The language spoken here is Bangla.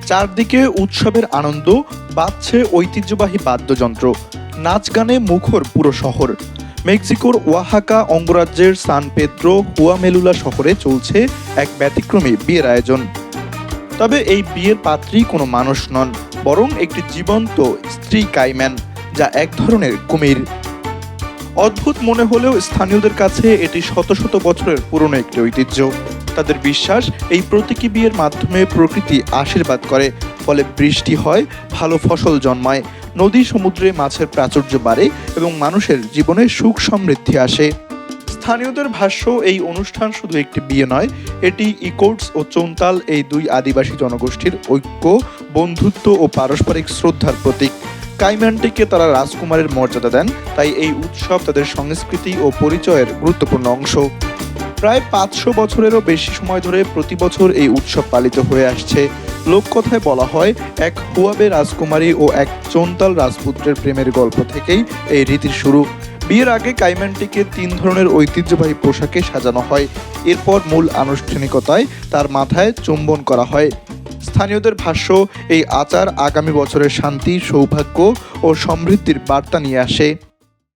চারদিকে উৎসবের আনন্দ, বাজছে ঐতিহ্যবাহী বাদ্যযন্ত্র, নাচ গানে মুখর পুরো শহর। মেক্সিকোর ওয়াহাকা অঙ্গরাজ্যের সান পেদ্রো হুয়ামেলুলা শহরে চলছে এক ব্যতিক্রমী বিয়ের আয়োজন। তবে এই বিয়ের পাত্রী কোনো মানুষ নন, বরং একটি জীবন্ত স্ত্রী কাইম্যান, যা এক ধরনের কুমির। অদ্ভুত মনে হলেও স্থানীয়দের কাছে এটি শত শত বছরের পুরনো একটি ঐতিহ্য। তাদের বিশ্বাস, এই প্রতীকী বিয়ের মাধ্যমে প্রকৃতি আশীর্বাদ করে, ফলে বৃষ্টি হয়, ভালো ফসল জন্মায়, নদী সমুদ্রে মাছের প্রাচুর্য বাড়ে এবং মানুষের জীবনে সুখ সমৃদ্ধি আসে। স্থানীয়দের ভাষ্য, এই অনুষ্ঠান শুধু একটি বিয়ে নয়, এটি ইকোটস ও চৌতাল এই দুই আদিবাসী জনগোষ্ঠীর ঐক্য, বন্ধুত্ব ও পারস্পরিক শ্রদ্ধার প্রতীক। কাইম্যানটিকে তারা রাজকুমারের মর্যাদা দেন, তাই এই উৎসব তাদের সংস্কৃতি ও পরিচয়ের গুরুত্বপূর্ণ অংশ। প্রায় 500 বছরেরও বেশি সময় ধরে প্রতি বছর এই উৎসব পালিত হয়ে আসছে। লোককথায় বলা হয়, এক হুয়াবে রাজকুমারী ও এক চৌতাল রাজপুত্রের প্রেমের গল্প থেকেই এই রীতির শুরু। বিয়ের আগে কাইম্যানটিকে 3 ধরনের ঐতিহ্যবাহী পোশাকে সাজানো হয়। এরপর মূল আনুষ্ঠানিকতায় তার মাথায় চুম্বন করা হয়। স্থানীয়দের ভাষ্য, এই আচার আগামী বছরের শান্তি, সৌভাগ্য ও সমৃদ্ধির বার্তা নিয়ে আসে।